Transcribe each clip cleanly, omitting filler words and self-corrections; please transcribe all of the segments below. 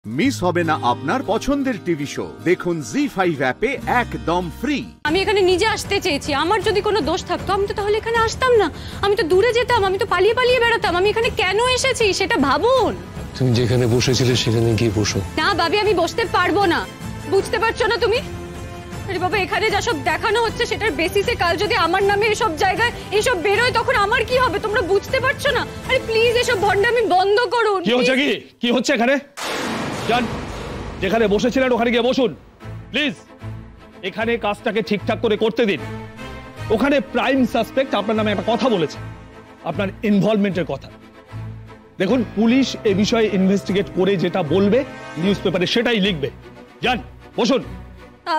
Miss হবে না আপনার পছন্দের টিভি শো। দেখুন জি5 অ্যাপে একদম ফ্রি। আমি এখানে নিজে আসতে চেয়েছি। আমার যদি কোনো দোষ থাকতো আমি তো তাহলে এখানে আসতাম না। আমি তো দূরে যেতাম, আমি তো পালিয়ে পালিয়ে বেড়াতাম। আমি এখানে কেন এসেছি সেটা ভাবুন। তুমি যেখানে বসেছিলে সেখানে গিয়ে বসো। না ভাবি, আমি বসতে পারবো না। বুঝতে পারছো না তুমি? আরে বাবা, এখানে যা সব দেখানো হচ্ছে সেটার বেসিসে কাল যদি আমার নামে এসব জায়গায় এসব বেরোয় তখন আমার কি হবে তোমরা বুঝতে পারছো না? আরে প্লিজ এসব ভণ্ডামি বন্ধ করুন। কি হচ্ছে এখানে? যান, যেখানে বসেছিলেন ওখানে গিয়ে বসুন প্লিজ। এখানে কাজটাকে ঠিকঠাক করে করতে দিন। ওখানে প্রাইম সাসপেক্ট আপনার নামে একটা কথা বলেছে, আপনার ইনভলভমেন্টের কথা। দেখুন, পুলিশ এ বিষয়ে ইনভেস্টিগেট করে যেটা বলবে নিউজ পেপারে সেটাই লিখবে। যান, বসুন।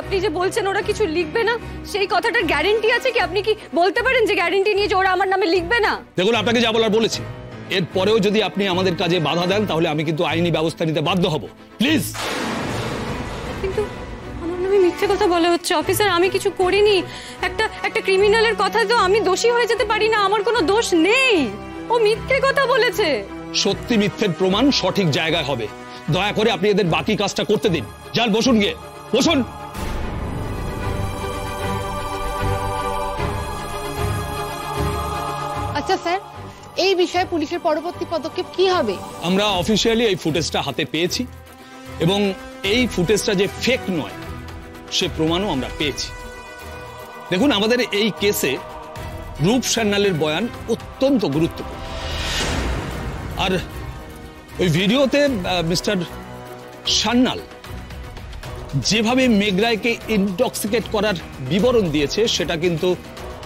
আপনি যে বলছেন ওরা কিছু লিখবে না, সেই কথাটার গ্যারান্টি আছে কি? আপনি কি বলতে পারেন যে গ্যারান্টি নিয়ে যে ওরা আমার নামে লিখবে না? দেখুন, আপনাকে যা বলার বলেছি, এরপরেও যদি আপনি আমাদের কাজে বাধা দেন তাহলে আমি কিন্তু আইনি ব্যবস্থা নিতে বাধ্য হব। প্লিজ। কিন্তু আমার নামে মিথ্যে কথা বলা হচ্ছে অফিসার। আমি কিছু করিনি। একটা ক্রিমিনালের কথা তো আমি দোষী হয়ে যেতে পারি না। আমার কোনো দোষ নেই। ও মিথ্যে কথা বলেছে। সত্যি মিথ্যের প্রমাণ সঠিক জায়গায় হবে। দয়া করে আপনি এদের বাকি কাজটা করতে দিন। যান, বসুন, গিয়ে বসুন। আচ্ছা স্যার, এই বিষয়ে পুলিশের পরবর্তী পদক্ষেপ কি হবে? আমরা অফিসিয়ালি এই ফুটেজটা হাতে পেয়েছি এবং এই ফুটেজটা যে ফেক নয় সে প্রমাণও আমরা পেয়েছি। দেখুন, আমাদের এই কেসে রূপ সান্যালের বয়ান অত্যন্ত গুরুত্বপূর্ণ। আর ওই ভিডিওতে মিস্টার সান্যাল যেভাবে মেঘরায়কে ইনটক্সিকেট করার বিবরণ দিয়েছে সেটা কিন্তু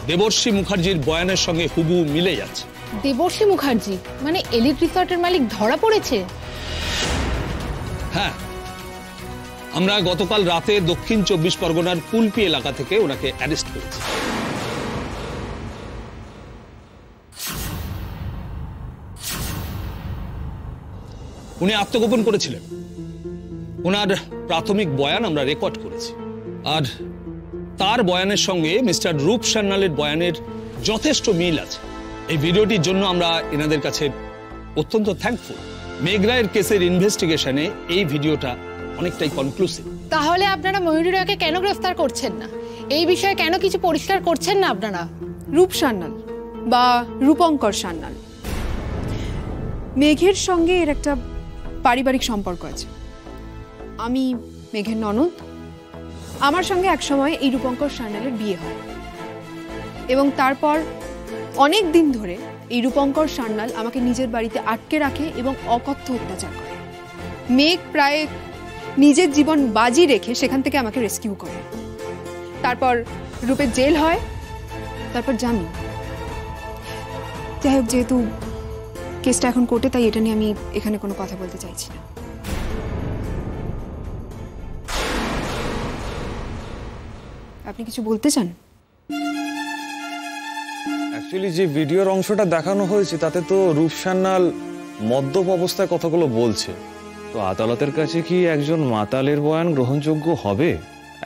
দেবর্ষী মুখার্জির বয়ানের সঙ্গে হুবহু মিলে যাচ্ছে। দেবর্ষী মুখার্জি মানে এলিট রিসর্টের মালিক ধরা পড়েছে? হ্যাঁ, আমরা গতকাল রাতে দক্ষিণ 24 পরগনার কুলপি এলাকা থেকে ওনাকে অ্যারেস্ট করেছি। উনি আত্মগোপন করেছিলেন। ওনার প্রাথমিক বয়ান আমরা রেকর্ড করেছি। আর তার বয়ানের সঙ্গে মিস্টার রূপ সান্যালের বয়ানের যথেষ্ট মিল আছে। এই ভিডিওটির জন্য আমরা এনাদের কাছে অত্যন্ত থ্যাঙ্কফুল। মেঘরায়ের কেসের ইনভেস্টিগেশনে এই ভিডিওটা অনেকটাই কনক্লুসিভ। তাহলে আপনারা ময়ূরী রায়কে কেন গ্রেফতার করছেন না? এই বিষয়ে কেন কিছু পরিষ্কার করছেন না আপনারা? রূপ সান্যাল বা রূপঙ্কর সান্যাল, মেঘের সঙ্গে এর একটা পারিবারিক সম্পর্ক আছে। আমি মেঘের ননদ। আমার সঙ্গে একসময় এই রূপঙ্কর সান্যালের বিয়ে হয় এবং তারপর অনেক দিন ধরে এই রূপঙ্কর সান্যাল আমাকে নিজের বাড়িতে আটকে রাখে এবং অকথ্য অত্যাচার করে। মেঘ প্রায় নিজের জীবন বাজি রেখে সেখান থেকে আমাকে রেস্কিউ করে। তারপর রূপের জেল হয়, তারপর জামিন। যাই হোক, যেহেতু কেসটা এখন কোর্টে, তাই এটা নিয়ে আমি এখানে কোনো কথা বলতে চাইছি না। আপনি কিছু বলতে চান? অ্যাকচুয়ালি যে ভিডিওর অংশটা দেখানো হয়েছে তাতে তো রূপ সান্যাল মদ্যপ অবস্থায় কথাগুলো বলছে। তো আদালতের কাছে কি একজন মাতালের বয়ান গ্রহণযোগ্য হবে?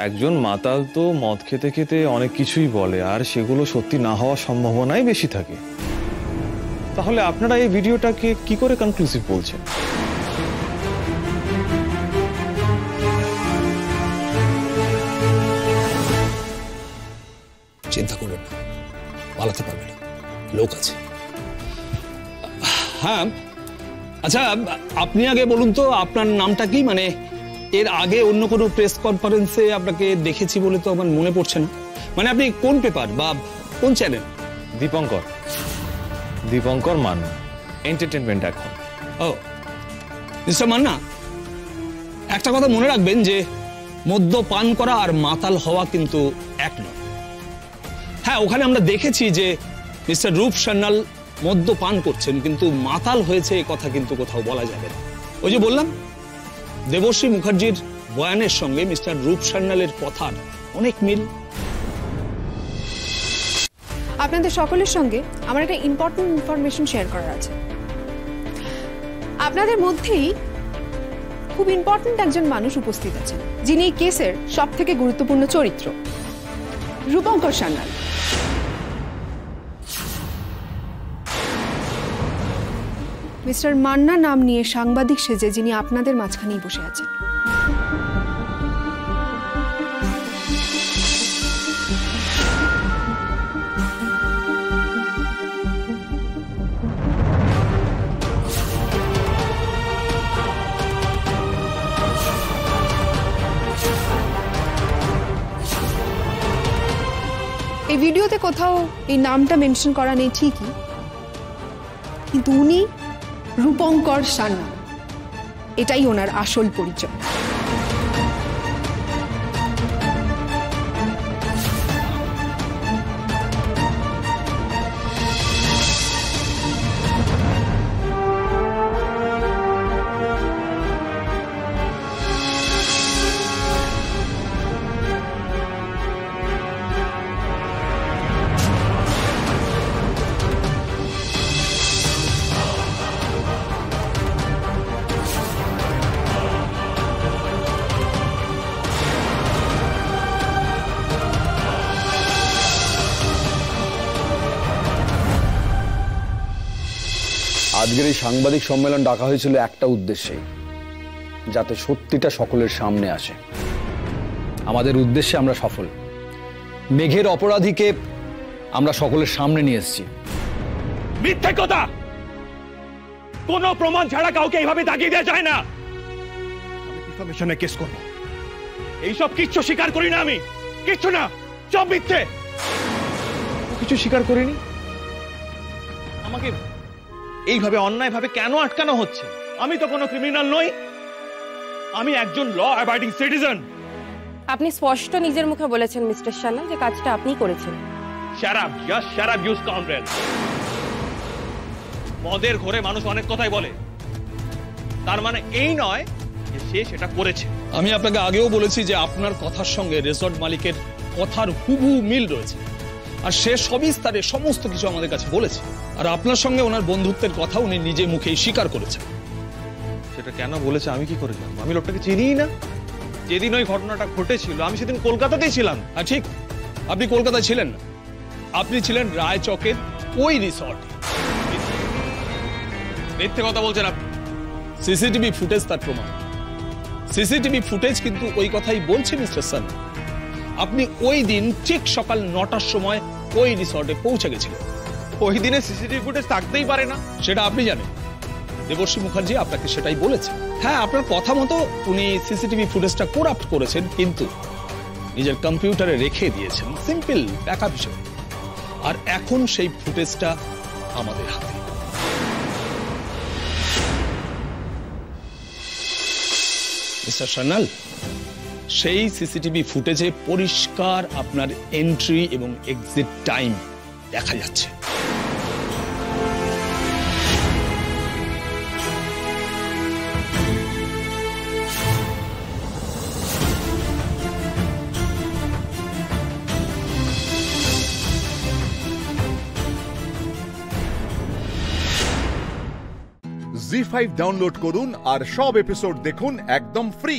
একজন মাতাল তো মদ খেতে খেতে অনেক কিছুই বলে, আর সেগুলো সত্যি না হওয়ার সম্ভাবনাই বেশি থাকে। তাহলে আপনারা এই ভিডিওটাকে কি করে কনক্লুসিভ বলছেন? চিন্তা করবেন না, পালাতে পারবে না, লোক আছে। হ্যাঁ, আচ্ছা আপনি আগে বলুন তো আপনার নামটা কি? মানে এর আগে অন্য কোনো প্রেস কনফারেন্সে আপনাকে দেখেছি বলে তো আমার মনে পড়ছে না। মানে আপনি কোন পেপার বা কোন চ্যানেল? দীপঙ্কর মান্না, এন্টারটেনমেন্ট এখন। ও মিস্টার মান্না, একটা কথা মনে রাখবেন যে মদ্যপান করা আর মাতাল হওয়া কিন্তু এক নয়। হ্যাঁ, ওখানে আমরা দেখেছি যে মিস্টার রূপ সান্যাল মদ্যপান করছেন, কিন্তু মাতাল হয়েছে এ কথা কিন্তু কোথাও বলা যাবে না। ওই যে বললাম, দেবর্ষী মুখার্জির বয়ানের সঙ্গে মিস্টার রূপ সান্যালের কথার অনেক মিল। আপনাদের সকলের সঙ্গে আমার একটা ইম্পর্টেন্ট ইনফরমেশন শেয়ার করার আছে। আপনাদের মধ্যেই খুব ইম্পর্টেন্ট একজন মানুষ উপস্থিত আছেন, যিনি এই কেসের সব থেকে গুরুত্বপূর্ণ চরিত্র, রূপঙ্কর সান্যাল। মিস্টার মান্না নাম নিয়ে সাংবাদিক সেজে যিনি আপনাদের মাঝখানেই বসে আছেন। এই ভিডিওতে কোথাও এই নামটা মেনশন করা নেই ঠিকই, কিন্তু উনি রূপঙ্কর সান্যাল, এটাই ওনার আসল পরিচয়। আজকের এই সাংবাদিক সম্মেলন ডাকা হয়েছিল একটা উদ্দেশ্যে, যাতে সত্যিটা সকলের সামনে আসে। আমাদের উদ্দেশ্যে আমরা সফল। মেঘের অপরাধীকে আমরা সকলের সামনে নিয়ে এসেছি। মিথ্যে কথা, কোনো প্রমাণ ছাড়া কাউকে এইভাবে দাগিয়ে দেওয়া যায় না। আমি ডিফামেশনে কেস করব। এইসব কিচ্ছু স্বীকার করি না, আমি কিচ্ছু না, সব মিথ্যে। কিছু স্বীকার করিনি। আমাকে এইভাবে অন্যায়ভাবে কেন আটকানো হচ্ছে? আমি তো কোনো ক্রিমিনাল নই, আমি একজন ল অ্যাবাইডিং সিটিজেন। আপনি স্পষ্ট নিজের মুখে বলেছেন মিস্টার সান্যাল যে কাজটা আপনিই করেছেন। শারাব, জাস্ট শারাব ইউজ কাউন্টেড। মদের ঘরে মানুষ অনেক কথাই বলে, তার মানে এই নয় যে সে সেটা করেছে। আমি আপনাকে আগেও বলেছি যে আপনার কথার সঙ্গে রিসর্ট মালিকের কথার হুবহু মিল রয়েছে, আর সে সবিস্তারে সমস্ত কিছু আমাদের কাছে বলেছে। আর আপনার সঙ্গে ওনার বন্ধুত্বের কথা উনি নিজে মুখেই স্বীকার করেছেন। সেটা কেন বলেছে আমি কি করে জানবো? আমি লোকটাকে চিনিই না। যেদিন ওই ঘটনাটা ঘটেছিল আমি সেদিন কলকাতাতেই ছিলাম। আর ঠিক, আপনি কলকাতায় ছিলেন না, আপনি ছিলেন রায়চকের ওই রিসর্ট। মিথ্যে কথা বলছেন আপনি। সিসিটিভি ফুটেজ তার প্রমাণ। সিসিটিভি ফুটেজ কিন্তু ওই কথাই বলছে মিস্টার সান্যাল। আপনি ওই দিন ঠিক সকাল 9টার সময় ওই রিসর্টে পৌঁছে গেছিলেন। ওই দিনে সিসিটিভি ফুটেজ থাকতেই পারে না, সেটা আপনি জানেন। দেবশ্রী মুখার্জি আপনাকে সেটাই বলেছে। হ্যাঁ, আপনার কথা মতো উনি সিসিটিভি ফুটেজটা করাপ্ট করেছেন, কিন্তু নিজের কম্পিউটারে রেখে দিয়েছেন সিম্পল ব্যাকআপ হিসেবে। আর এখন সেই ফুটেজটা আমাদের হাতে। মিস্টার সান্যাল, সেই সিসিটিভি ফুটেজে পরিষ্কার আপনার এন্ট্রি এবং এক্সিট টাইম দেখা যাচ্ছে। জি5 ডাউনলোড করুন আর সব এপিসোড দেখুন একদম ফ্রি।